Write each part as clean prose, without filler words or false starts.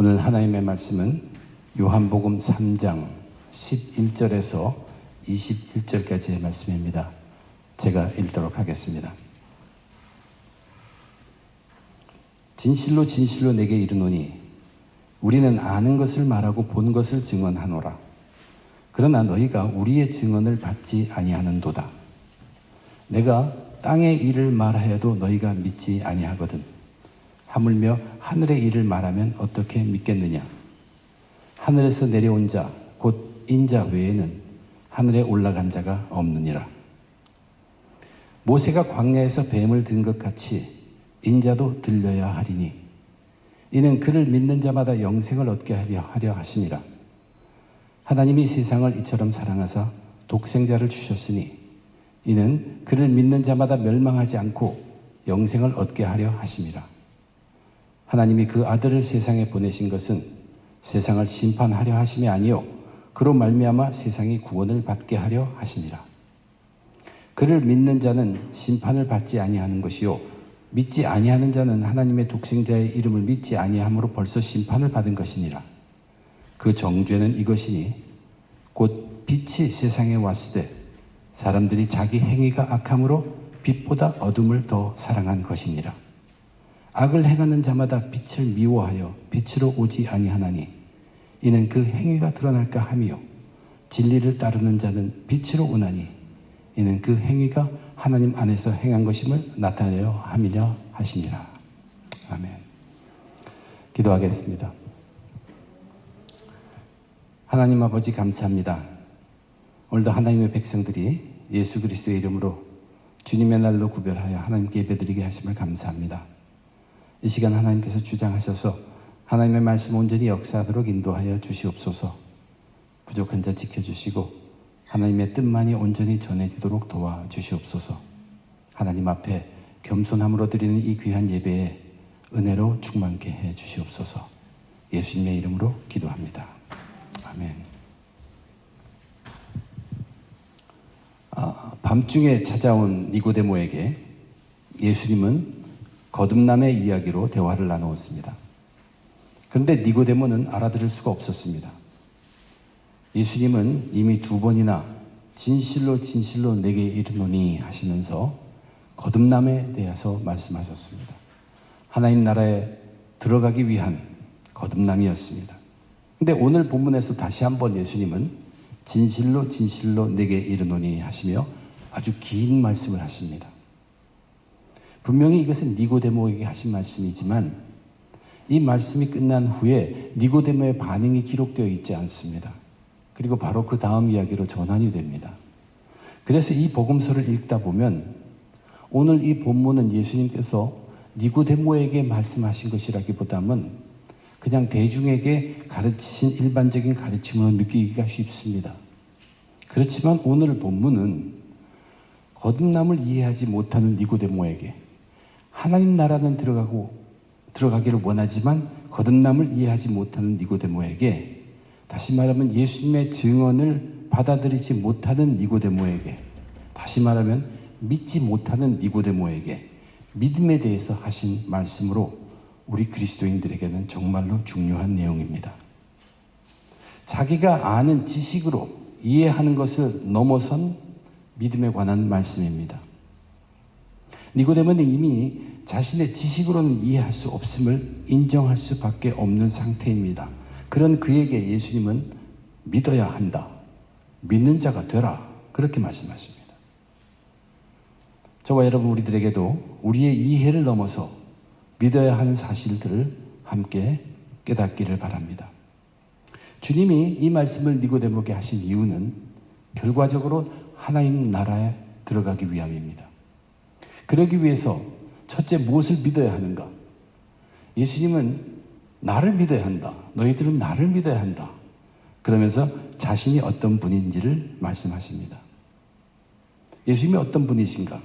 오늘 하나님의 말씀은 요한복음 3장 11절에서 21절까지의 말씀입니다. 제가 읽도록 하겠습니다. 진실로 진실로 내게 이르노니 우리는 아는 것을 말하고 본 것을 증언하노라. 그러나 너희가 우리의 증언을 받지 아니하는도다. 내가 땅의 일을 말하여도 너희가 믿지 아니하거든. 하물며 하늘의 일을 말하면 어떻게 믿겠느냐? 하늘에서 내려온 자, 곧 인자 외에는 하늘에 올라간 자가 없느니라. 모세가 광야에서 뱀을 든 것 같이 인자도 들려야 하리니 이는 그를 믿는 자마다 영생을 얻게 하려 하심이라. 하나님이 세상을 이처럼 사랑하사 독생자를 주셨으니 이는 그를 믿는 자마다 멸망하지 않고 영생을 얻게 하려 하심이라. 하나님이 그 아들을 세상에 보내신 것은 세상을 심판하려 하심이 아니요 그로 말미암아 세상이 구원을 받게 하려 하심이라. 그를 믿는 자는 심판을 받지 아니하는 것이요 믿지 아니하는 자는 하나님의 독생자의 이름을 믿지 아니함으로 벌써 심판을 받은 것이니라. 그 정죄는 이것이니 곧 빛이 세상에 왔을 때 사람들이 자기 행위가 악함으로 빛보다 어둠을 더 사랑한 것이니라. 악을 행하는 자마다 빛을 미워하여 빛으로 오지 아니하나니 이는 그 행위가 드러날까 하며 진리를 따르는 자는 빛으로 오나니 이는 그 행위가 하나님 안에서 행한 것임을 나타내려 함이라 하시니라. 아멘. 기도하겠습니다. 하나님 아버지 감사합니다. 오늘도 하나님의 백성들이 예수 그리스도의 이름으로 주님의 날로 구별하여 하나님께 예배드리게 하심을 감사합니다. 이 시간 하나님께서 주장하셔서 하나님의 말씀 온전히 역사하도록 인도하여 주시옵소서. 부족한 자 지켜주시고 하나님의 뜻만이 온전히 전해지도록 도와주시옵소서. 하나님 앞에 겸손함으로 드리는 이 귀한 예배에 은혜로 충만케 해 주시옵소서. 예수님의 이름으로 기도합니다. 아멘. 밤중에 찾아온 니고데모에게 예수님은 거듭남의 이야기로 대화를 나누었습니다. 그런데 니고데모는 알아들을 수가 없었습니다. 예수님은 이미 2번이나 진실로 진실로 내게 이르노니 하시면서 거듭남에 대해서 말씀하셨습니다. 하나님 나라에 들어가기 위한 거듭남이었습니다. 그런데 오늘 본문에서 다시 한번 예수님은 진실로 진실로 내게 이르노니 하시며 아주 긴 말씀을 하십니다. 분명히 이것은 니고데모에게 하신 말씀이지만 이 말씀이 끝난 후에 니고데모의 반응이 기록되어 있지 않습니다. 그리고 바로 그 다음 이야기로 전환이 됩니다. 그래서 이 복음서를 읽다 보면 오늘 이 본문은 예수님께서 니고데모에게 말씀하신 것이라기보다는 그냥 대중에게 가르치신 일반적인 가르침으로 느끼기가 쉽습니다. 그렇지만 오늘 본문은 거듭남을 이해하지 못하는 니고데모에게 하나님 나라는 들어가기를 원하지만 거듭남을 이해하지 못하는 니고데모에게, 다시 말하면 예수님의 증언을 받아들이지 못하는 니고데모에게, 다시 말하면 믿지 못하는 니고데모에게 믿음에 대해서 하신 말씀으로 우리 그리스도인들에게는 정말로 중요한 내용입니다. 자기가 아는 지식으로 이해하는 것을 넘어선 믿음에 관한 말씀입니다. 니고데모는 이미 자신의 지식으로는 이해할 수 없음을 인정할 수밖에 없는 상태입니다. 그런 그에게 예수님은 믿어야 한다. 믿는 자가 되라. 그렇게 말씀하십니다. 저와 여러분 우리들에게도 우리의 이해를 넘어서 믿어야 하는 사실들을 함께 깨닫기를 바랍니다. 주님이 이 말씀을 니고데모에게 하신 이유는 결과적으로 하나님 나라에 들어가기 위함입니다. 그러기 위해서 첫째 무엇을 믿어야 하는가? 예수님은 나를 믿어야 한다. 너희들은 나를 믿어야 한다. 그러면서 자신이 어떤 분인지를 말씀하십니다. 예수님이 어떤 분이신가?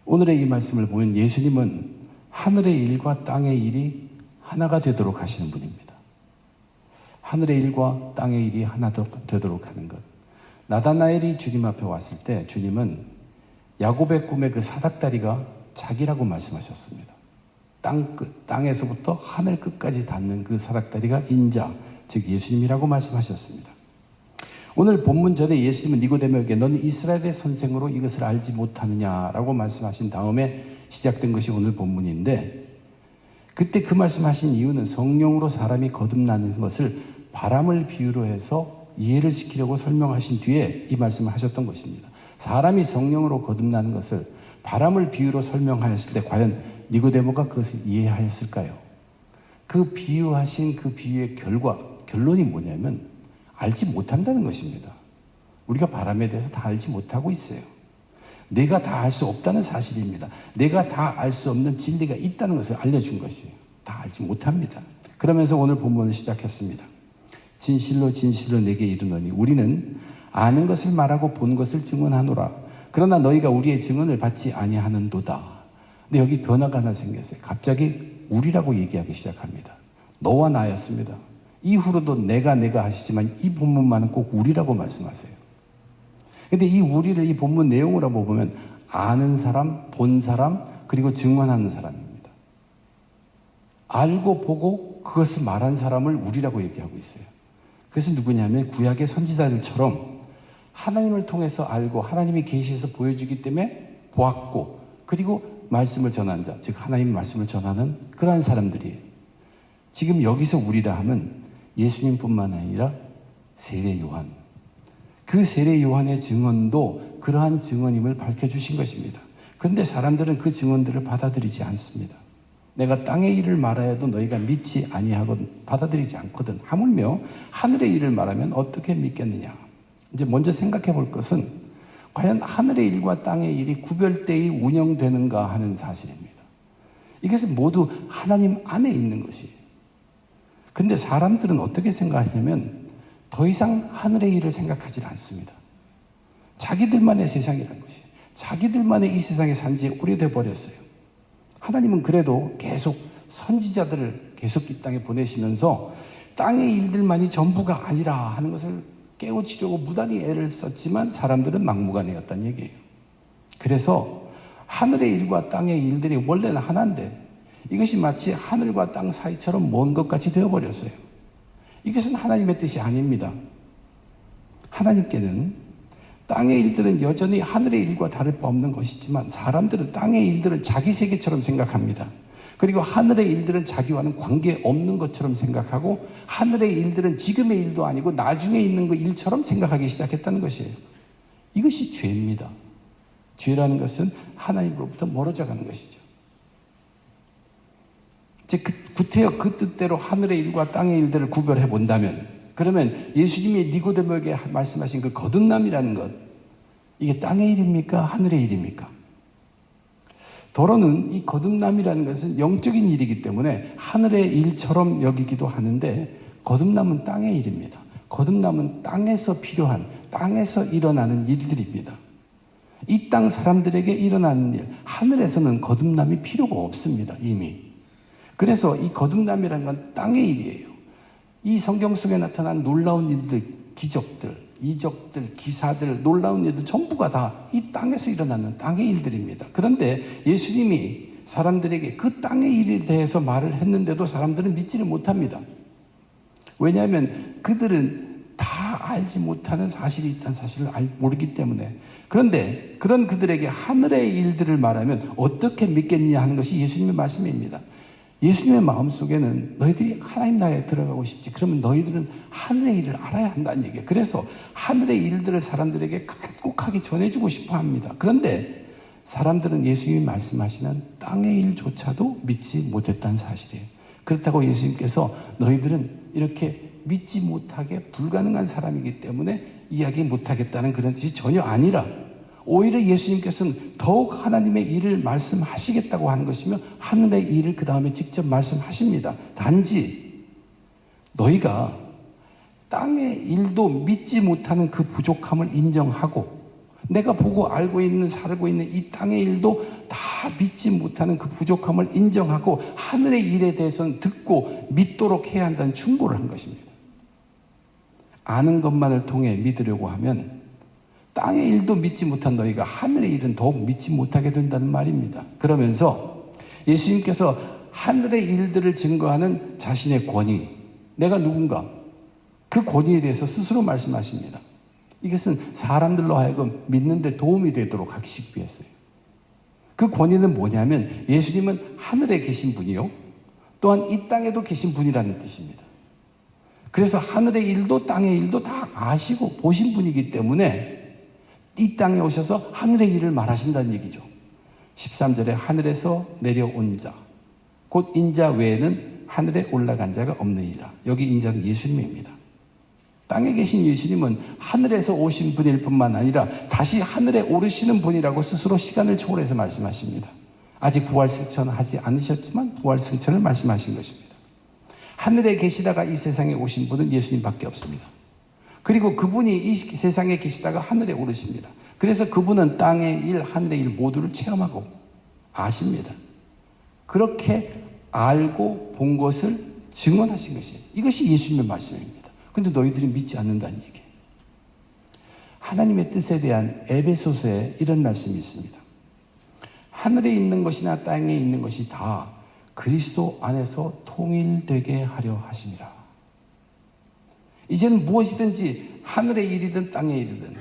오늘의 이 말씀을 보면 예수님은 하늘의 일과 땅의 일이 하나가 되도록 하시는 분입니다. 하늘의 일과 땅의 일이 하나 되도록 하는 것. 나다나엘이 주님 앞에 왔을 때 주님은 야곱의 꿈의 그 사닥다리가 자기라고 말씀하셨습니다. 땅에서부터 하늘 끝까지 닿는 그 사닥다리가 인자, 즉 예수님이라고 말씀하셨습니다. 오늘 본문 전에 예수님은 니고데모에게 너는 이스라엘의 선생으로 이것을 알지 못하느냐라고 말씀하신 다음에 시작된 것이 오늘 본문인데, 그때 그 말씀하신 이유는 성령으로 사람이 거듭나는 것을 바람을 비유로 해서 이해를 시키려고 설명하신 뒤에 이 말씀을 하셨던 것입니다. 사람이 성령으로 거듭나는 것을 바람을 비유로 설명하였을 때 과연 니고데모가 그것을 이해하였을까요? 그 비유하신 그 비유의 결론이 뭐냐면 알지 못한다는 것입니다. 우리가 바람에 대해서 다 알지 못하고 있어요. 내가 다 알 수 없다는 사실입니다. 내가 다 알 수 없는 진리가 있다는 것을 알려준 것이에요. 다 알지 못합니다. 그러면서 오늘 본문을 시작했습니다. 진실로 진실로 내게 이르노니 우리는 아는 것을 말하고 본 것을 증언하노라. 그러나 너희가 우리의 증언을 받지 아니하는도다. 근데 여기 변화가 하나 생겼어요. 갑자기 우리라고 얘기하기 시작합니다. 너와 나였습니다. 이후로도 내가 하시지만 이 본문만은 꼭 우리라고 말씀하세요. 근데 이 우리를 이 본문 내용으로 보면 아는 사람, 본 사람, 그리고 증언하는 사람입니다. 알고 보고 그것을 말한 사람을 우리라고 얘기하고 있어요. 그것은 누구냐면 구약의 선지자들처럼 하나님을 통해서 알고 하나님이 계시해서 보여주기 때문에 보았고 그리고 말씀을 전한 자, 즉 하나님의 말씀을 전하는 그러한 사람들이에요. 지금 여기서 우리라 하면 예수님뿐만 아니라 세례 요한, 그 세례 요한의 증언도 그러한 증언임을 밝혀주신 것입니다. 그런데 사람들은 그 증언들을 받아들이지 않습니다. 내가 땅의 일을 말하여도 너희가 믿지 아니하거든, 받아들이지 않거든. 하물며 하늘의 일을 말하면 어떻게 믿겠느냐. 이제 먼저 생각해 볼 것은 과연 하늘의 일과 땅의 일이 구별되이 운영되는가 하는 사실입니다. 이것은 모두 하나님 안에 있는 것이에요. 근데 사람들은 어떻게 생각하냐면 더 이상 하늘의 일을 생각하지 않습니다. 자기들만의 세상이라는 것이에요. 자기들만의 이 세상에 산 지 오래돼 버렸어요. 하나님은 그래도 계속 선지자들을 계속 이 땅에 보내시면서 땅의 일들만이 전부가 아니라 하는 것을 깨우치려고 무단히 애를 썼지만 사람들은 막무가내였다는 얘기예요. 그래서 하늘의 일과 땅의 일들이 원래는 하나인데 이것이 마치 하늘과 땅 사이처럼 먼 것 같이 되어버렸어요. 이것은 하나님의 뜻이 아닙니다. 하나님께는 땅의 일들은 여전히 하늘의 일과 다를 바 없는 것이지만 사람들은 땅의 일들은 자기 세계처럼 생각합니다. 그리고 하늘의 일들은 자기와는 관계없는 것처럼 생각하고 하늘의 일들은 지금의 일도 아니고 나중에 있는 그 일처럼 생각하기 시작했다는 것이에요. 이것이 죄입니다. 죄라는 것은 하나님으로부터 멀어져 가는 것이죠. 즉 구태여 그 뜻대로 하늘의 일과 땅의 일들을 구별해 본다면 그러면 예수님이 니고데모에게 말씀하신 그 거듭남이라는 것, 이게 땅의 일입니까? 하늘의 일입니까? 더러는 이 거듭남이라는 것은 영적인 일이기 때문에 하늘의 일처럼 여기기도 하는데 거듭남은 땅의 일입니다. 거듭남은 땅에서 필요한, 땅에서 일어나는 일들입니다. 이 땅 사람들에게 일어나는 일, 하늘에서는 거듭남이 필요가 없습니다. 이미. 그래서 이 거듭남이라는 건 땅의 일이에요. 이 성경 속에 나타난 놀라운 일들, 기적들, 이적들, 기사들, 놀라운 일들 전부가 다 이 땅에서 일어나는 땅의 일들입니다. 그런데 예수님이 사람들에게 그 땅의 일에 대해서 말을 했는데도 사람들은 믿지를 못합니다. 왜냐하면 그들은 다 알지 못하는 사실이 있다는 사실을 모르기 때문에. 그런데 그런 그들에게 하늘의 일들을 말하면 어떻게 믿겠느냐 하는 것이 예수님의 말씀입니다. 예수님의 마음속에는 너희들이 하나님 나라에 들어가고 싶지. 그러면 너희들은 하늘의 일을 알아야 한다는 얘기예요. 그래서 하늘의 일들을 사람들에게 간곡하게 전해주고 싶어 합니다. 그런데 사람들은 예수님이 말씀하시는 땅의 일조차도 믿지 못했다는 사실이에요. 그렇다고 예수님께서 너희들은 이렇게 믿지 못하게 불가능한 사람이기 때문에 이야기 못하겠다는 그런 뜻이 전혀 아니라 오히려 예수님께서는 더욱 하나님의 일을 말씀하시겠다고 하는 것이며 하늘의 일을 그 다음에 직접 말씀하십니다. 단지 너희가 땅의 일도 믿지 못하는 그 부족함을 인정하고 내가 보고 알고 있는 살고 있는 이 땅의 일도 다 믿지 못하는 그 부족함을 인정하고 하늘의 일에 대해서는 듣고 믿도록 해야 한다는 충고를 한 것입니다. 아는 것만을 통해 믿으려고 하면 땅의 일도 믿지 못한 너희가 하늘의 일은 더욱 믿지 못하게 된다는 말입니다. 그러면서 예수님께서 하늘의 일들을 증거하는 자신의 권위, 내가 누군가, 그 권위에 대해서 스스로 말씀하십니다. 이것은 사람들로 하여금 믿는 데 도움이 되도록 하기 위해서요. 그 권위는 뭐냐면 예수님은 하늘에 계신 분이요, 또한 이 땅에도 계신 분이라는 뜻입니다. 그래서 하늘의 일도 땅의 일도 다 아시고 보신 분이기 때문에 이 땅에 오셔서 하늘의 일을 말하신다는 얘기죠. 13절에 하늘에서 내려온 자, 곧 인자 외에는 하늘에 올라간 자가 없느니라. 여기 인자는 예수님입니다. 땅에 계신 예수님은 하늘에서 오신 분일 뿐만 아니라 다시 하늘에 오르시는 분이라고 스스로 시간을 초월해서 말씀하십니다. 아직 부활 승천하지 않으셨지만 부활 승천을 말씀하신 것입니다. 하늘에 계시다가 이 세상에 오신 분은 예수님밖에 없습니다. 그리고 그분이 이 세상에 계시다가 하늘에 오르십니다. 그래서 그분은 땅의 일, 하늘의 일 모두를 체험하고 아십니다. 그렇게 알고 본 것을 증언하신 것이에요. 이것이 예수님의 말씀입니다. 근데 너희들이 믿지 않는다는 얘기예요. 하나님의 뜻에 대한 에베소서에 이런 말씀이 있습니다. 하늘에 있는 것이나 땅에 있는 것이 다 그리스도 안에서 통일되게 하려 하심이라. 이제는 무엇이든지 하늘의 일이든 땅의 일이든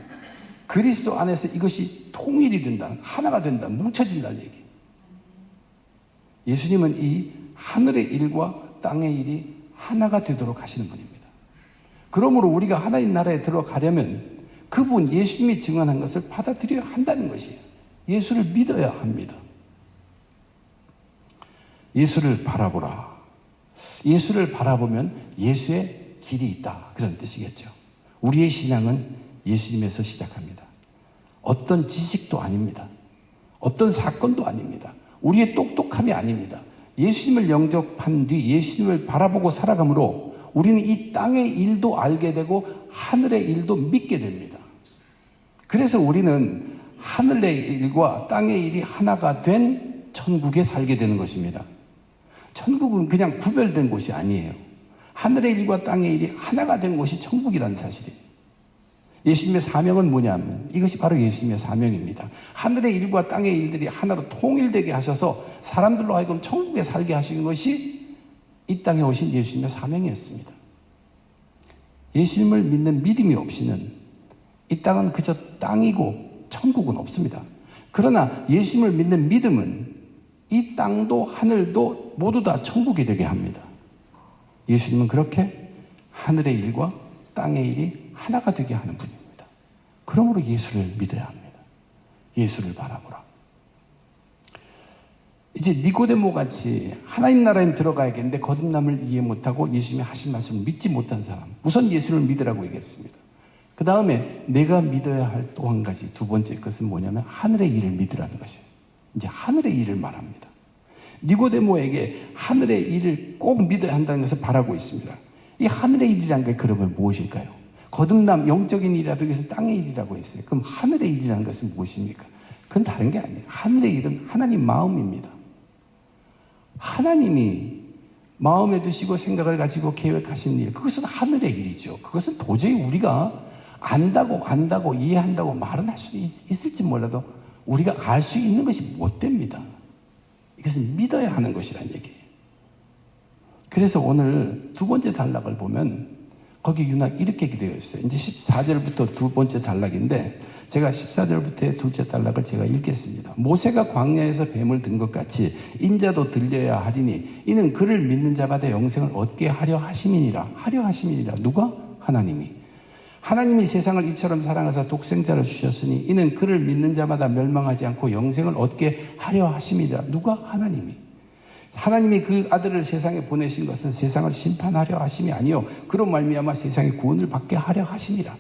그리스도 안에서 이것이 통일이 된다, 하나가 된다, 뭉쳐진다는 얘기. 예수님은 이 하늘의 일과 땅의 일이 하나가 되도록 하시는 분입니다. 그러므로 우리가 하나님 나라에 들어가려면 그분 예수님이 증언한 것을 받아들여야 한다는 것이에요. 예수를 믿어야 합니다. 예수를 바라보라. 예수를 바라보면 예수의 길이 있다, 그런 뜻이겠죠. 우리의 신앙은 예수님에서 시작합니다. 어떤 지식도 아닙니다. 어떤 사건도 아닙니다. 우리의 똑똑함이 아닙니다. 예수님을 영접한 뒤 예수님을 바라보고 살아감으로 우리는 이 땅의 일도 알게 되고 하늘의 일도 믿게 됩니다. 그래서 우리는 하늘의 일과 땅의 일이 하나가 된 천국에 살게 되는 것입니다. 천국은 그냥 구별된 곳이 아니에요. 하늘의 일과 땅의 일이 하나가 된 곳이 천국이라는 사실이에요. 예수님의 사명은 뭐냐면 이것이 바로 예수님의 사명입니다. 하늘의 일과 땅의 일들이 하나로 통일되게 하셔서 사람들로 하여금 천국에 살게 하신 것이 이 땅에 오신 예수님의 사명이었습니다. 예수님을 믿는 믿음이 없이는 이 땅은 그저 땅이고 천국은 없습니다. 그러나 예수님을 믿는 믿음은 이 땅도 하늘도 모두 다 천국이 되게 합니다. 예수님은 그렇게 하늘의 일과 땅의 일이 하나가 되게 하는 분입니다. 그러므로 예수를 믿어야 합니다. 예수를 바라보라. 이제 니고데모 같이 하나님 나라에 들어가야겠는데 거듭남을 이해 못하고 예수님이 하신 말씀을 믿지 못한 사람, 우선 예수를 믿으라고 얘기했습니다. 그 다음에 내가 믿어야 할 또 한 가지, 두 번째 것은 뭐냐면 하늘의 일을 믿으라는 것이에요. 이제 하늘의 일을 말합니다. 니고데모에게 하늘의 일을 꼭 믿어야 한다는 것을 바라고 있습니다. 이 하늘의 일이라는 게 그러면 무엇일까요? 거듭남, 영적인 일이라도 여기서 땅의 일이라고 했어요. 그럼 하늘의 일이라는 것은 무엇입니까? 그건 다른 게 아니에요. 하늘의 일은 하나님 마음입니다. 하나님이 마음에 두시고 생각을 가지고 계획하신 일, 그것은 하늘의 일이죠. 그것은 도저히 우리가 안다고 이해한다고 말은 할 수 있을지 몰라도 우리가 알 수 있는 것이 못 됩니다. 이것은 믿어야 하는 것이라는 얘기예요. 그래서 오늘 두 번째 단락을 보면 거기 유낙 이렇게 되어 있어요. 이제 14절부터 두 번째 단락인데 제가 14절부터의 둘째 단락을 제가 읽겠습니다. 모세가 광야에서 뱀을 든 것 같이 인자도 들려야 하리니 이는 그를 믿는 자마다 영생을 얻게 하려 하심이니라. 하려 하심이니라. 누가? 하나님이. 하나님이 세상을 이처럼 사랑하사 독생자를 주셨으니 이는 그를 믿는 자마다 멸망하지 않고 영생을 얻게 하려 하심이라. 누가? 하나님이. 하나님이 그 아들을 세상에 보내신 것은 세상을 심판하려 하심이 아니요 그로 말미암아 세상의 구원을 받게 하려 하심이라.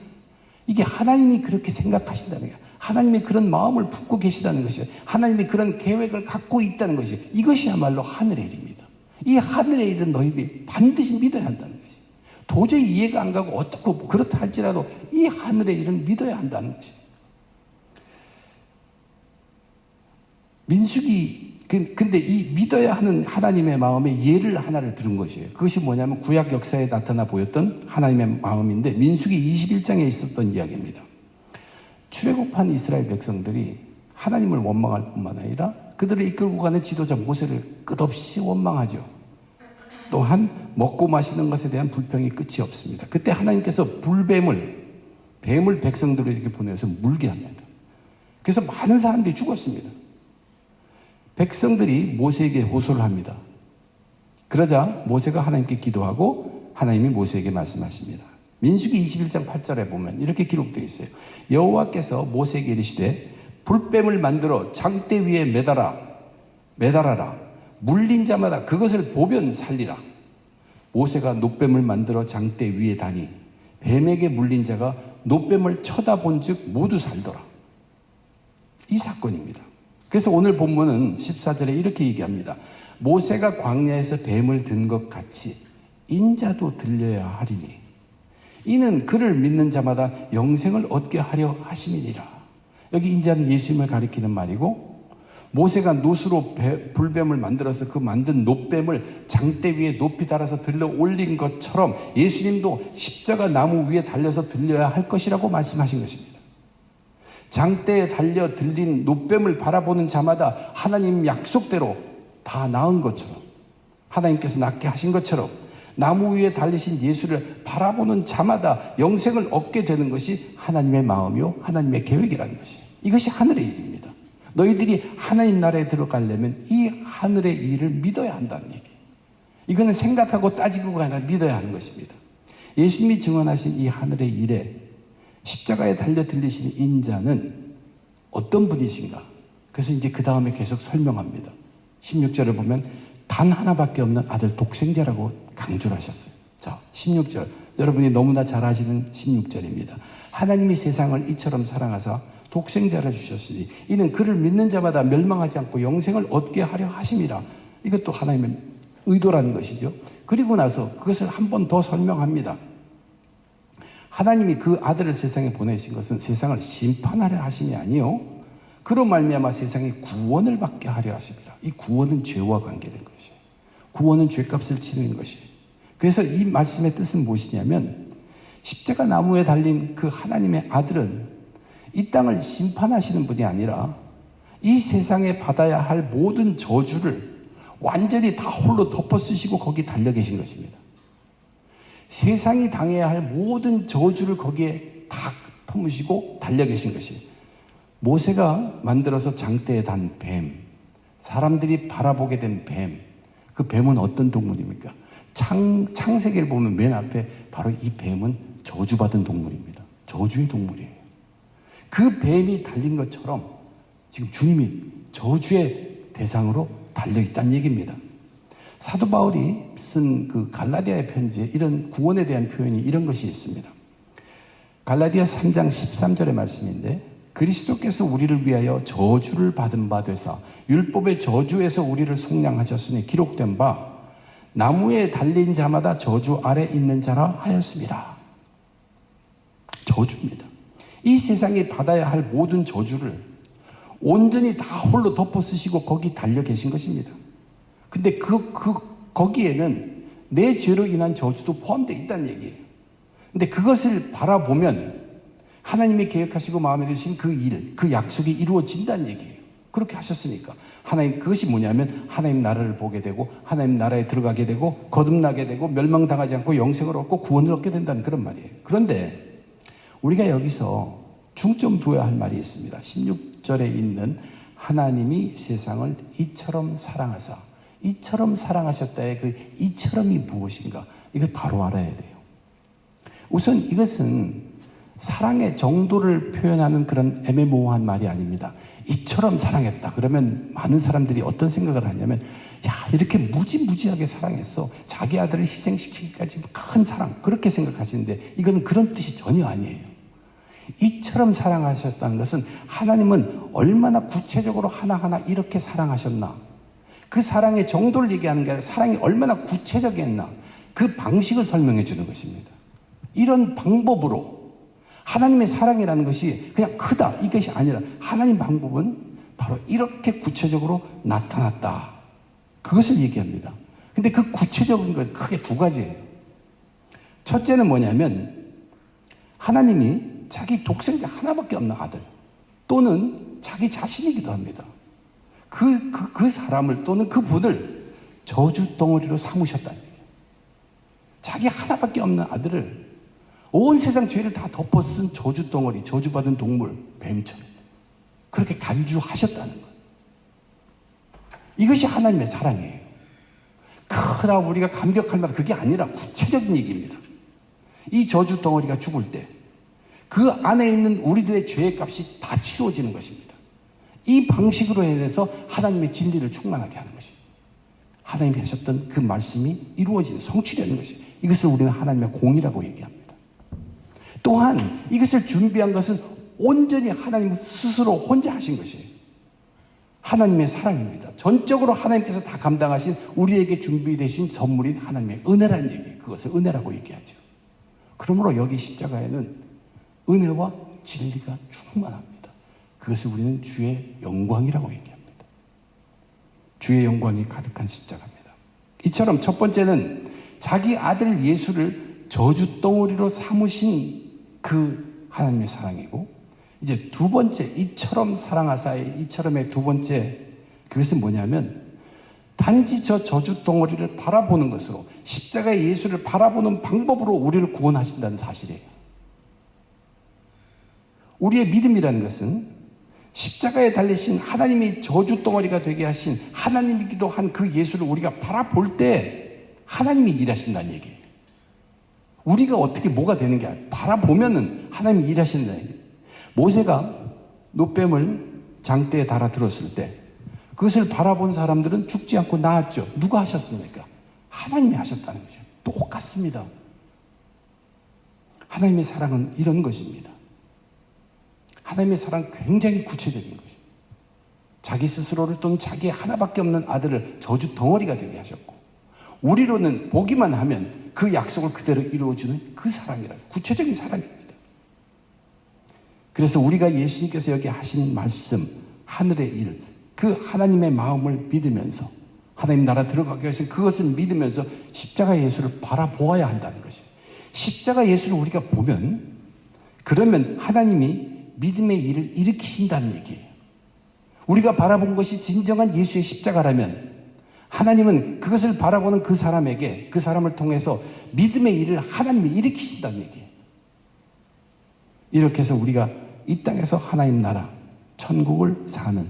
이게 하나님이 그렇게 생각하신다는 거예요. 하나님이 그런 마음을 품고 계시다는 것이에요. 하나님이 그런 계획을 갖고 있다는 것이에요. 이것이야말로 하늘의 일입니다. 이 하늘의 일은 너희들이 반드시 믿어야 한다는 것이에요. 도저히 이해가 안 가고 어떻고 그렇다 할지라도 이 하늘의 일은 믿어야 한다는 것이에요. 민수기, 근데 이 믿어야 하는 하나님의 마음에 예를 하나를 들은 것이에요. 그것이 뭐냐면 구약 역사에 나타나 보였던 하나님의 마음인데 민수기 21장에 있었던 이야기입니다. 출애굽한 이스라엘 백성들이 하나님을 원망할 뿐만 아니라 그들을 이끌고 가는 지도자 모세를 끝없이 원망하죠. 또한 먹고 마시는 것에 대한 불평이 끝이 없습니다. 그때 하나님께서 뱀을 백성들에게 보내서 물게 합니다. 그래서 많은 사람들이 죽었습니다. 백성들이 모세에게 호소를 합니다. 그러자 모세가 하나님께 기도하고 하나님이 모세에게 말씀하십니다. 민수기 21장 8절에 보면 이렇게 기록되어 있어요. 여호와께서 모세에게 이르시되 불뱀을 만들어 장대 위에 매달아라. 물린 자마다 그것을 보면 살리라. 모세가 놋뱀을 만들어 장대 위에 다니 뱀에게 물린 자가 놋뱀을 쳐다본 즉 모두 살더라. 이 사건입니다. 그래서 오늘 본문은 14절에 이렇게 얘기합니다. 모세가 광야에서 뱀을 든 것 같이 인자도 들려야 하리니 이는 그를 믿는 자마다 영생을 얻게 하려 하심이니라. 여기 인자는 예수님을 가리키는 말이고, 모세가 놋으로 불뱀을 만들어서 그 만든 놋뱀을 장대 위에 높이 달아서 들러 올린 것처럼 예수님도 십자가 나무 위에 달려서 들려야 할 것이라고 말씀하신 것입니다. 장대에 달려 들린 놋뱀을 바라보는 자마다 하나님 약속대로 다 나은 것처럼, 하나님께서 낫게 하신 것처럼 나무 위에 달리신 예수를 바라보는 자마다 영생을 얻게 되는 것이 하나님의 마음이요 하나님의 계획이라는 것이에요. 이것이 하늘의 일입니다. 너희들이 하나님 나라에 들어가려면 이 하늘의 일을 믿어야 한다는 얘기예요. 이거는 생각하고 따지고가 아니라 믿어야 하는 것입니다. 예수님이 증언하신 이 하늘의 일에 십자가에 달려 들리신 인자는 어떤 분이신가? 그래서 이제 그 다음에 계속 설명합니다. 16절을 보면 단 하나밖에 없는 아들 독생자라고 강조를 하셨어요. 자, 16절. 여러분이 너무나 잘 아시는 16절입니다. 하나님이 세상을 이처럼 사랑하사 독생자를 주셨으니 이는 그를 믿는 자마다 멸망하지 않고 영생을 얻게 하려 하심이라. 이것도 하나님의 의도라는 것이죠. 그리고 나서 그것을 한 번 더 설명합니다. 하나님이 그 아들을 세상에 보내신 것은 세상을 심판하려 하심이 아니요 그로 말미암아 세상에 구원을 받게 하려 하심이라. 이 구원은 죄와 관계된 것이에요. 구원은 죄값을 치르는 것이에요. 그래서 이 말씀의 뜻은 무엇이냐면 십자가 나무에 달린 그 하나님의 아들은 이 땅을 심판하시는 분이 아니라 이 세상에 받아야 할 모든 저주를 완전히 다 홀로 덮어쓰시고 거기 달려 계신 것입니다. 세상이 당해야 할 모든 저주를 거기에 다 품으시고 달려 계신 것이에요. 모세가 만들어서 장대에 단 뱀, 사람들이 바라보게 된 뱀, 그 뱀은 어떤 동물입니까? 창세기를 보면 맨 앞에 바로 이 뱀은 저주받은 동물입니다. 저주의 동물이에요. 그 뱀이 달린 것처럼 지금 주님이 저주의 대상으로 달려있다는 얘기입니다. 사도 바울이 쓴 그 갈라디아의 편지에 이런 구원에 대한 표현이 이런 것이 있습니다. 갈라디아 3장 13절의 말씀인데 그리스도께서 우리를 위하여 저주를 받은 바 되사 율법의 저주에서 우리를 속량하셨으니 기록된 바 나무에 달린 자마다 저주 아래 있는 자라 하였습니다. 저주입니다. 이 세상이 받아야 할 모든 저주를 온전히 다 홀로 덮어 쓰시고 거기 달려 계신 것입니다. 근데 거기에는 내 죄로 인한 저주도 포함되어 있다는 얘기예요. 근데 그것을 바라보면 하나님이 계획하시고 마음에 드신 그 일, 그 약속이 이루어진다는 얘기예요. 그렇게 하셨으니까. 하나님, 그것이 뭐냐면 하나님 나라를 보게 되고 하나님 나라에 들어가게 되고 거듭나게 되고 멸망당하지 않고 영생을 얻고 구원을 얻게 된다는 그런 말이에요. 그런데 우리가 여기서 중점 두어야 할 말이 있습니다. 16절에 있는 하나님이 세상을 이처럼 사랑하사, 이처럼 사랑하셨다의 그 이처럼이 무엇인가? 이걸 바로 알아야 돼요. 우선 이것은 사랑의 정도를 표현하는 그런 애매모호한 말이 아닙니다. 이처럼 사랑했다. 그러면 많은 사람들이 어떤 생각을 하냐면, 야, 이렇게 무지무지하게 사랑했어. 자기 아들을 희생시키기까지 큰 사랑. 그렇게 생각하시는데, 이거는 그런 뜻이 전혀 아니에요. 이처럼 사랑하셨다는 것은 하나님은 얼마나 구체적으로 하나하나 이렇게 사랑하셨나. 그 사랑의 정도를 얘기하는 게 아니라 사랑이 얼마나 구체적이었나. 그 방식을 설명해 주는 것입니다. 이런 방법으로 하나님의 사랑이라는 것이 그냥 크다 이것이 아니라 하나님 방법은 바로 이렇게 구체적으로 나타났다. 그것을 얘기합니다. 근데 그 구체적인 건 크게 두 가지예요. 첫째는 뭐냐면 하나님이 자기 독생자 하나밖에 없는 아들 또는 자기 자신이기도 합니다. 그 사람을 또는 그 분을 저주 덩어리로 삼으셨다는 얘기예요. 자기 하나밖에 없는 아들을 온 세상 죄를 다 덮어 쓴 저주 덩어리, 저주받은 동물, 뱀처럼 그렇게 간주하셨다는 거예요. 이것이 하나님의 사랑이에요. 그러나 우리가 감격할 만한 그게 아니라 구체적인 얘기입니다. 이 저주 덩어리가 죽을 때 그 안에 있는 우리들의 죄의 값이 다 치루어지는 것입니다. 이 방식으로 인해서 하나님의 진리를 충만하게 하는 것입니다. 하나님이 하셨던 그 말씀이 이루어지는, 성취되는 것입니다. 이것을 우리는 하나님의 공이라고 얘기합니다. 또한 이것을 준비한 것은 온전히 하나님 스스로 혼자 하신 것이에요. 하나님의 사랑입니다. 전적으로 하나님께서 다 감당하신 우리에게 준비되신 선물인 하나님의 은혜라는 얘기예요. 그것을 은혜라고 얘기하죠. 그러므로 여기 십자가에는 은혜와 진리가 충만합니다. 그것을 우리는 주의 영광이라고 얘기합니다. 주의 영광이 가득한 십자가입니다. 이처럼 첫 번째는 자기 아들 예수를 저주덩어리로 삼으신 그 하나님의 사랑이고, 이제 두 번째, 이처럼 사랑하사의 이처럼의 두 번째, 그것은 뭐냐면 단지 저 저주덩어리를 바라보는 것으로, 십자가의 예수를 바라보는 방법으로 우리를 구원하신다는 사실이에요. 우리의 믿음이라는 것은 십자가에 달리신 하나님이 저주덩어리가 되게 하신 하나님이기도 한 그 예수를 우리가 바라볼 때 하나님이 일하신다는 얘기예요. 우리가 어떻게 뭐가 되는 게 아니에요. 바라보면은 하나님이 일하신다는 얘기예요. 모세가 노뱀을 장대에 달아 들었을 때 그것을 바라본 사람들은 죽지 않고 나았죠. 누가 하셨습니까? 하나님이 하셨다는 거죠. 똑같습니다. 하나님의 사랑은 이런 것입니다. 하나님의 사랑은 굉장히 구체적인 것입니다. 자기 스스로를 또는 자기 하나밖에 없는 아들을 저주 덩어리가 되게 하셨고, 우리로는 보기만 하면 그 약속을 그대로 이루어주는 그 사랑이라, 구체적인 사랑입니다. 그래서 우리가 예수님께서 여기 하신 말씀, 하늘의 일, 그 하나님의 마음을 믿으면서 하나님 나라 들어가기 위해서 그것을 믿으면서 십자가 예수를 바라보아야 한다는 것이에요. 십자가 예수를 우리가 보면, 그러면 하나님이 믿음의 일을 일으키신다는 얘기예요. 우리가 바라본 것이 진정한 예수의 십자가라면 하나님은 그것을 바라보는 그 사람에게, 그 사람을 통해서 믿음의 일을 하나님이 일으키신다는 얘기예요. 이렇게 해서 우리가 이 땅에서 하나님 나라, 천국을 사는,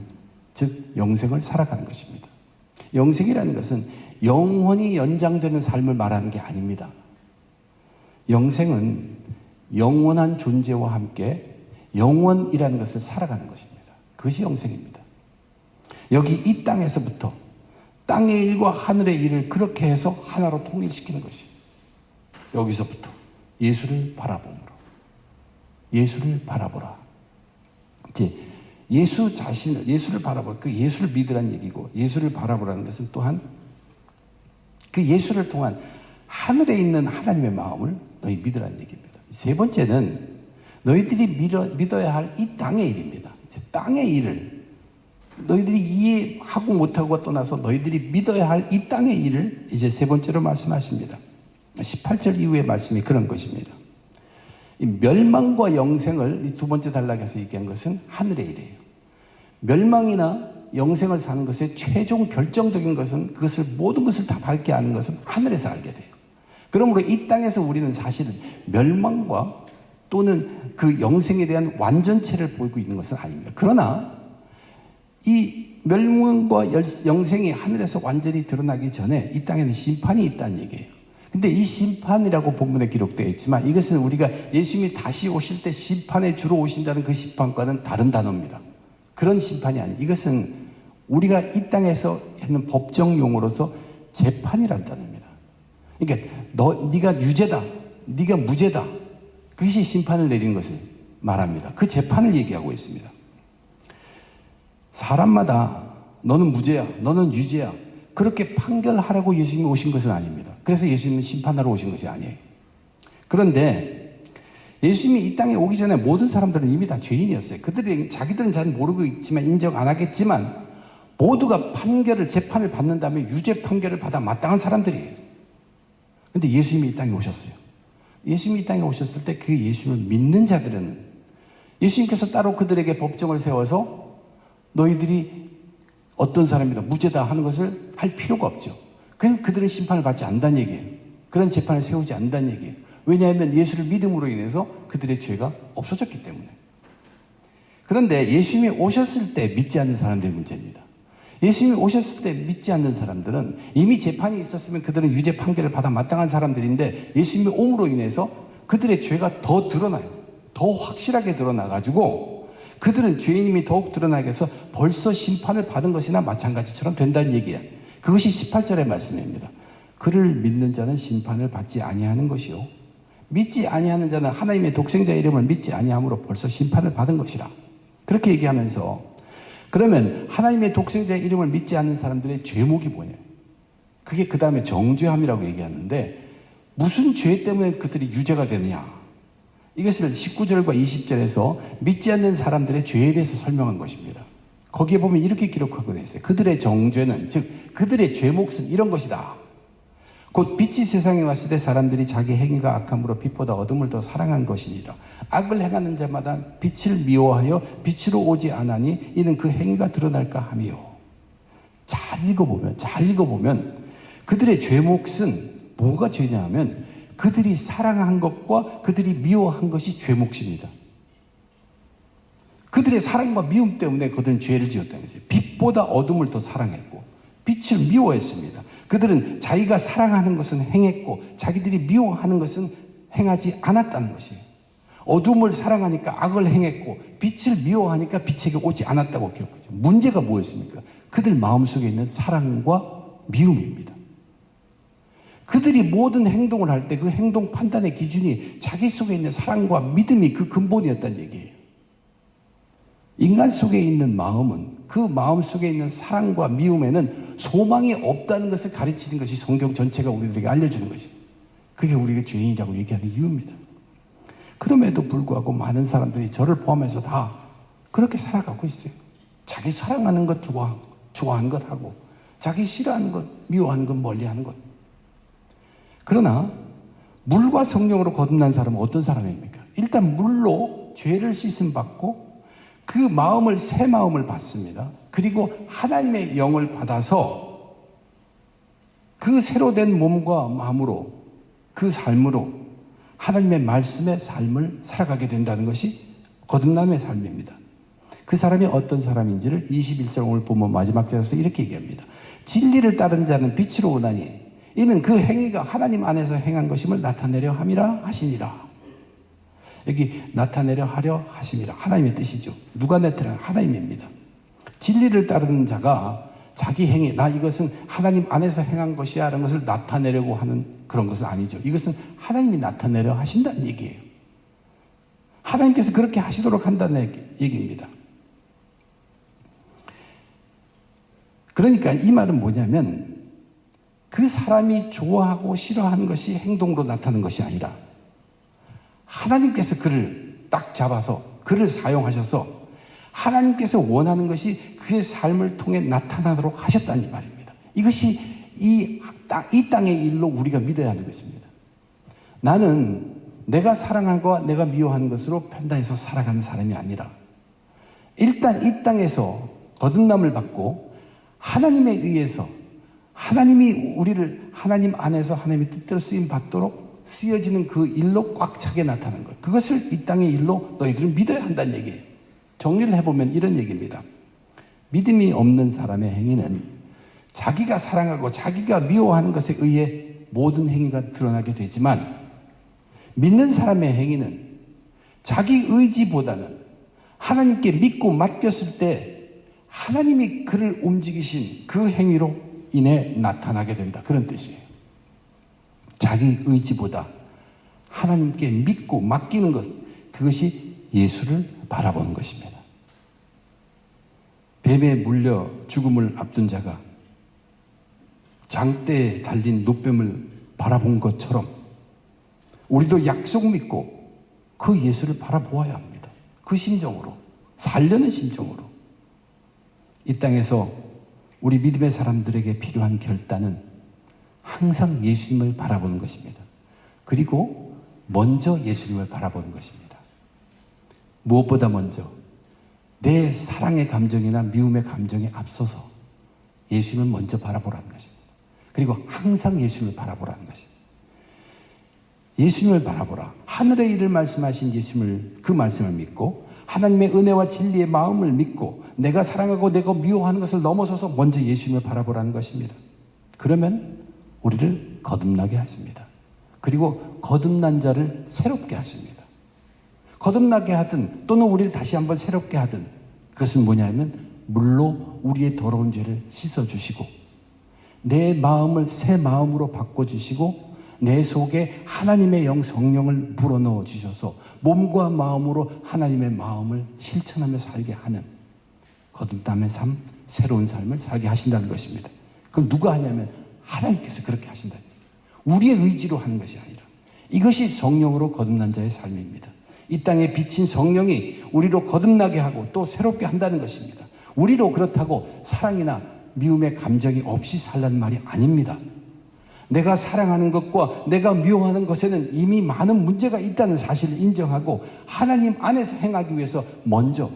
즉 영생을 살아가는 것입니다. 영생이라는 것은 영원히 연장되는 삶을 말하는 게 아닙니다. 영생은 영원한 존재와 함께 영원이라는 것을 살아가는 것입니다. 그것이 영생입니다. 여기 이 땅에서부터 땅의 일과 하늘의 일을 그렇게 해서 하나로 통일시키는 것입니다. 여기서부터 예수를 바라봄으로, 예수를 바라보라. 이제 예수 자신을, 예수를 바라보라. 그 예수를 믿으라는 얘기고, 예수를 바라보라는 것은 또한 그 예수를 통한 하늘에 있는 하나님의 마음을 너희 믿으라는 얘기입니다. 세 번째는 너희들이 믿어야 할 이 땅의 일입니다. 땅의 일을 너희들이 이해하고 못하고 떠나서 너희들이 믿어야 할 이 땅의 일을 이제 세 번째로 말씀하십니다. 18절 이후의 말씀이 그런 것입니다. 이 멸망과 영생을 이 두 번째 단락에서 얘기한 것은 하늘의 일이에요. 멸망이나 영생을 사는 것의 최종 결정적인 것은, 그것을 모든 것을 다 밝게 아는 것은 하늘에서 알게 돼요. 그러므로 이 땅에서 우리는 사실은 멸망과 또는 그 영생에 대한 완전체를 보이고 있는 것은 아닙니다. 그러나 이 멸망과 영생이 하늘에서 완전히 드러나기 전에 이 땅에는 심판이 있다는 얘기예요. 근데 이 심판이라고 본문에 기록되어 있지만 이것은 우리가 예수님이 다시 오실 때 심판에 주로 오신다는 그 심판과는 다른 단어입니다. 그런 심판이 아니에요. 이것은 우리가 이 땅에서 하는 법정 용어로서 재판이라는 단어입니다. 그러니까 네가 유죄다, 네가 무죄다, 그것이 심판을 내린 것을 말합니다. 그 재판을 얘기하고 있습니다. 사람마다 너는 무죄야, 너는 유죄야, 그렇게 판결하라고 예수님이 오신 것은 아닙니다. 그래서 예수님은 심판하러 오신 것이 아니에요. 그런데 예수님이 이 땅에 오기 전에 모든 사람들은 이미 다 죄인이었어요. 자기들은 잘 모르고 있지만, 인정 안 하겠지만 모두가 재판을 받는 다음에 유죄 판결을 받아 마땅한 사람들이에요. 그런데 예수님이 이 땅에 오셨어요. 예수님이 이 땅에 오셨을 때 그 예수님을 믿는 자들은 예수님께서 따로 그들에게 법정을 세워서 너희들이 어떤 사람이다, 무죄다 하는 것을 할 필요가 없죠. 그냥 그들은 심판을 받지 않는다는 얘기예요. 그런 재판을 세우지 않는다는 얘기예요. 왜냐하면 예수를 믿음으로 인해서 그들의 죄가 없어졌기 때문에. 그런데 예수님이 오셨을 때 믿지 않는 사람들의 문제입니다. 예수님이 오셨을 때 믿지 않는 사람들은 이미 재판이 있었으면 그들은 유죄 판결을 받아 마땅한 사람들인데 예수님이 옴으로 인해서 그들의 죄가 더 드러나요. 더 확실하게 드러나가지고 그들은 죄인임이 더욱 드러나게 해서 벌써 심판을 받은 것이나 마찬가지처럼 된다는 얘기예요. 그것이 18절의 말씀입니다. 그를 믿는 자는 심판을 받지 아니하는 것이요, 믿지 아니하는 자는 하나님의 독생자 이름을 믿지 아니함으로 벌써 심판을 받은 것이라. 그렇게 얘기하면서, 그러면 하나님의 독생자 이름을 믿지 않는 사람들의 죄목이 뭐냐? 그게 그 다음에 정죄함이라고 얘기하는데, 무슨 죄 때문에 그들이 유죄가 되느냐? 이것을 19절과 20절에서 믿지 않는 사람들의 죄에 대해서 설명한 것입니다. 거기에 보면 이렇게 기록하고 있어요. 그들의 정죄는, 즉 그들의 죄목은 이런 것이다. 곧 빛이 세상에 왔을 때 사람들이 자기 행위가 악함으로 빛보다 어둠을 더 사랑한 것이니라. 악을 행하는 자마다 빛을 미워하여 빛으로 오지 않으니 이는 그 행위가 드러날까 함이요. 잘 읽어보면 그들의 죄목은 뭐가 죄냐 하면 그들이 사랑한 것과 그들이 미워한 것이 죄목입니다. 그들의 사랑과 미움 때문에 그들은 죄를 지었다는 것이에요. 빛보다 어둠을 더 사랑했고 빛을 미워했습니다. 그들은 자기가 사랑하는 것은 행했고 자기들이 미워하는 것은 행하지 않았다는 것이에요. 어둠을 사랑하니까 악을 행했고 빛을 미워하니까 빛에게 오지 않았다고 기록하죠. 문제가 뭐였습니까? 그들 마음속에 있는 사랑과 미움입니다. 그들이 모든 행동을 할 때 그 행동 판단의 기준이 자기 속에 있는 사랑과 믿음이 그 근본이었다는 얘기예요. 인간 속에 있는 마음은, 그 마음 속에 있는 사랑과 미움에는 소망이 없다는 것을 가르치는 것이 성경 전체가 우리들에게 알려주는 것이에요. 그게 우리가 죄인이라고 얘기하는 이유입니다. 그럼에도 불구하고 많은 사람들이 저를 포함해서 다 그렇게 살아가고 있어요. 자기 사랑하는 것 좋아하는 것 하고 자기 싫어하는 것, 미워하는 것, 멀리하는 것. 그러나 물과 성령으로 거듭난 사람은 어떤 사람입니까? 일단 물로 죄를 씻음 받고 그 마음을, 새 마음을 받습니다. 그리고 하나님의 영을 받아서 그 새로 된 몸과 마음으로, 그 삶으로 하나님의 말씀의 삶을 살아가게 된다는 것이 거듭남의 삶입니다. 그 사람이 어떤 사람인지를 21절 오늘 보면 마지막 절에서 이렇게 얘기합니다. 진리를 따른 자는 빛으로 오나니 이는 그 행위가 하나님 안에서 행한 것임을 나타내려 함이라 하시니라. 여기 나타내려 하려 하심이라. 하나님의 뜻이죠. 누가 나타내려? 하나님입니다. 진리를 따르는 자가 자기 행위, 나 이것은 하나님 안에서 행한 것이야 라는 것을 나타내려고 하는 그런 것은 아니죠. 이것은 하나님이 나타내려 하신다는 얘기예요. 하나님께서 그렇게 하시도록 한다는 얘기입니다. 그러니까 이 말은 뭐냐면 그 사람이 좋아하고 싫어하는 것이 행동으로 나타나는 것이 아니라 하나님께서 그를 딱 잡아서 그를 사용하셔서 하나님께서 원하는 것이 그의 삶을 통해 나타나도록 하셨다는 말입니다. 이것이 이 땅의 일로 우리가 믿어야 하는 것입니다. 나는 내가 사랑하고 내가 미워하는 것으로 판단해서 살아가는 사람이 아니라 일단 이 땅에서 거듭남을 받고 하나님에 의해서 하나님이 우리를 하나님 안에서 하나님의 뜻대로 쓰임 받도록 쓰여지는 그 일로 꽉 차게 나타나는 것. 그것을 이 땅의 일로 너희들은 믿어야 한다는 얘기예요. 정리를 해보면 이런 얘기입니다. 믿음이 없는 사람의 행위는 자기가 사랑하고 자기가 미워하는 것에 의해 모든 행위가 드러나게 되지만 믿는 사람의 행위는 자기 의지보다는 하나님께 믿고 맡겼을 때 하나님이 그를 움직이신 그 행위로 인해 나타나게 된다. 그런 뜻이에요. 자기 의지보다 하나님께 믿고 맡기는 것, 그것이 예수를 바라보는 것입니다. 뱀에 물려 죽음을 앞둔 자가 장대에 달린 노뱀을 바라본 것처럼 우리도 약속 믿고 그 예수를 바라보아야 합니다. 그 심정으로, 살려는 심정으로. 이 땅에서 우리 믿음의 사람들에게 필요한 결단은 항상 예수님을 바라보는 것입니다. 그리고 먼저 예수님을 바라보는 것입니다. 무엇보다 먼저 내 사랑의 감정이나 미움의 감정에 앞서서 예수님을 먼저 바라보라는 것입니다. 그리고 항상 예수님을 바라보라는 것입니다. 예수님을 바라보라. 하늘의 일을 말씀하신 예수님을, 그 말씀을 믿고 하나님의 은혜와 진리의 마음을 믿고 내가 사랑하고 내가 미워하는 것을 넘어서서 먼저 예수님을 바라보라는 것입니다. 그러면 우리를 거듭나게 하십니다. 그리고 거듭난 자를 새롭게 하십니다. 거듭나게 하든 또는 우리를 다시 한번 새롭게 하든 그것은 뭐냐면 물로 우리의 더러운 죄를 씻어주시고 내 마음을 새 마음으로 바꿔주시고 내 속에 하나님의 영 성령을 불어넣어 주셔서 몸과 마음으로 하나님의 마음을 실천하며 살게 하는 거듭남의 삶, 새로운 삶을 살게 하신다는 것입니다. 그럼 누가 하냐면 하나님께서 그렇게 하신다. 우리의 의지로 하는 것이 아니라 이것이 성령으로 거듭난 자의 삶입니다. 이 땅에 비친 성령이 우리로 거듭나게 하고 또 새롭게 한다는 것입니다. 우리로 그렇다고 사랑이나 미움의 감정이 없이 살라는 말이 아닙니다. 내가 사랑하는 것과 내가 미워하는 것에는 이미 많은 문제가 있다는 사실을 인정하고 하나님 안에서 행하기 위해서 먼저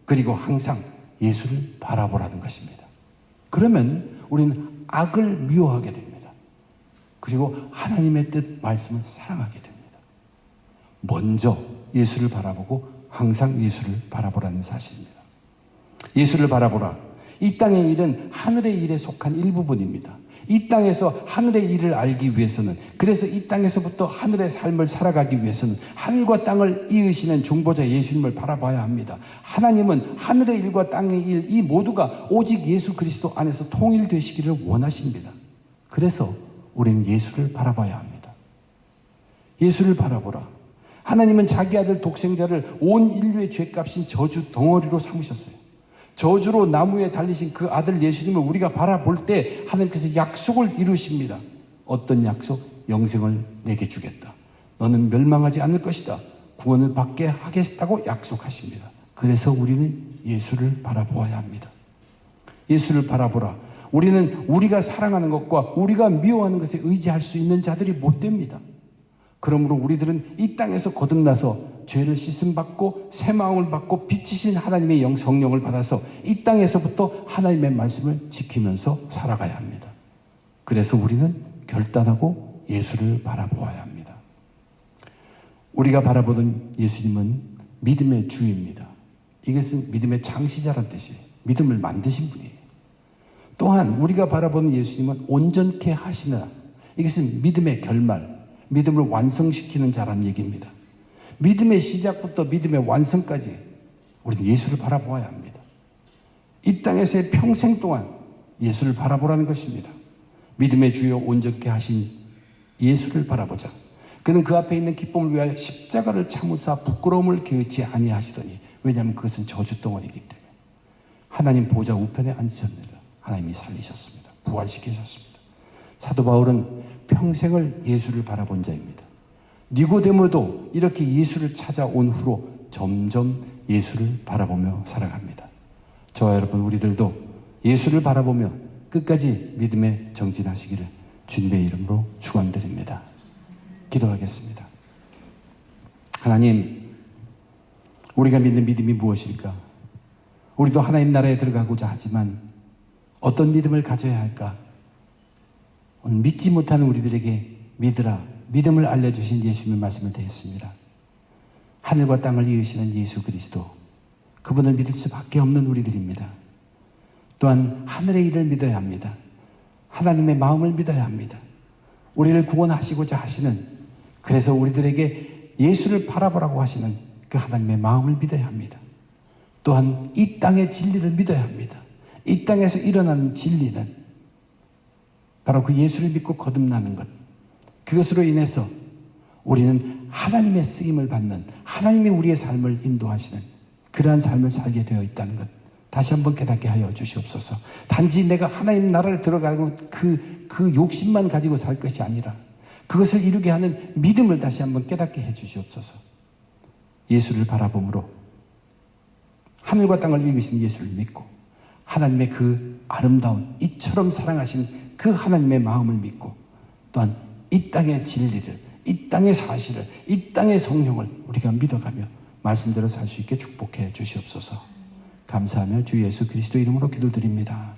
그리고 항상 예수를 바라보라는 것입니다. 그러면 우리는 악을 미워하게 됩니다. 그리고 하나님의 뜻 말씀을 사랑하게 됩니다. 먼저 예수를 바라보고 항상 예수를 바라보라는 사실입니다. 예수를 바라보라. 이 땅의 일은 하늘의 일에 속한 일부분입니다. 이 땅에서 하늘의 일을 알기 위해서는, 그래서 이 땅에서부터 하늘의 삶을 살아가기 위해서는 하늘과 땅을 이으시는 중보자 예수님을 바라봐야 합니다. 하나님은 하늘의 일과 땅의 일, 이 모두가 오직 예수 그리스도 안에서 통일되시기를 원하십니다. 그래서 우리는 예수를 바라봐야 합니다. 예수를 바라보라. 하나님은 자기 아들 독생자를 온 인류의 죄값인 저주 덩어리로 삼으셨어요. 저주로 나무에 달리신 그 아들 예수님을 우리가 바라볼 때 하나님께서 약속을 이루십니다. 어떤 약속? 영생을 내게 주겠다. 너는 멸망하지 않을 것이다. 구원을 받게 하겠다고 약속하십니다. 그래서 우리는 예수를 바라보아야 합니다. 예수를 바라보라. 우리는 우리가 사랑하는 것과 우리가 미워하는 것에 의지할 수 있는 자들이 못 됩니다. 그러므로 우리들은 이 땅에서 거듭나서 죄를 씻음받고 새 마음을 받고 빛이신 하나님의 영 성령을 받아서 이 땅에서부터 하나님의 말씀을 지키면서 살아가야 합니다. 그래서 우리는 결단하고 예수를 바라보아야 합니다. 우리가 바라보던 예수님은 믿음의 주입니다. 이것은 믿음의 창시자란 뜻이에요. 믿음을 만드신 분이에요. 또한 우리가 바라보는 예수님은 온전케 하시느라, 이것은 믿음의 결말, 믿음을 완성시키는 자란 얘기입니다. 믿음의 시작부터 믿음의 완성까지 우리는 예수를 바라보아야 합니다. 이 땅에서의 평생 동안 예수를 바라보라는 것입니다. 믿음의 주요 온전케 하신 예수를 바라보자. 그는 그 앞에 있는 기쁨을 위하여 십자가를 참으사 부끄러움을 개의치 아니하시더니, 왜냐하면 그것은 저주덩어리이기 때문에. 하나님 보좌 우편에 앉으셨느라 하나님이 살리셨습니다. 부활시키셨습니다. 사도 바울은 평생을 예수를 바라본 자입니다. 니고데모도 이렇게 예수를 찾아온 후로 점점 예수를 바라보며 살아갑니다. 저와 여러분 우리들도 예수를 바라보며 끝까지 믿음에 정진하시기를 주님의 이름으로 축원드립니다. 기도하겠습니다. 하나님, 우리가 믿는 믿음이 무엇일까? 우리도 하나님 나라에 들어가고자 하지만 어떤 믿음을 가져야 할까? 믿지 못하는 우리들에게 믿으라, 믿음을 알려주신 예수님의 말씀을 드렸습니다. 하늘과 땅을 이으시는 예수 그리스도, 그분을 믿을 수밖에 없는 우리들입니다. 또한 하늘의 일을 믿어야 합니다. 하나님의 마음을 믿어야 합니다. 우리를 구원하시고자 하시는, 그래서 우리들에게 예수를 바라보라고 하시는 그 하나님의 마음을 믿어야 합니다. 또한 이 땅의 진리를 믿어야 합니다. 이 땅에서 일어나는 진리는 바로 그 예수를 믿고 거듭나는 것, 그것으로 인해서 우리는 하나님의 쓰임을 받는, 하나님이 우리의 삶을 인도하시는 그러한 삶을 살게 되어 있다는 것 다시 한번 깨닫게 하여 주시옵소서. 단지 내가 하나님 나라를 들어가고 그 욕심만 가지고 살 것이 아니라 그것을 이루게 하는 믿음을 다시 한번 깨닫게 해 주시옵소서. 예수를 바라봄으로 하늘과 땅을 이루신 예수를 믿고 하나님의 그 아름다운 이처럼 사랑하신 그 하나님의 마음을 믿고 또한 이 땅의 진리를, 이 땅의 사실을, 이 땅의 성령을 우리가 믿어가며 말씀대로 살 수 있게 축복해 주시옵소서. 감사하며 주 예수 그리스도 이름으로 기도드립니다.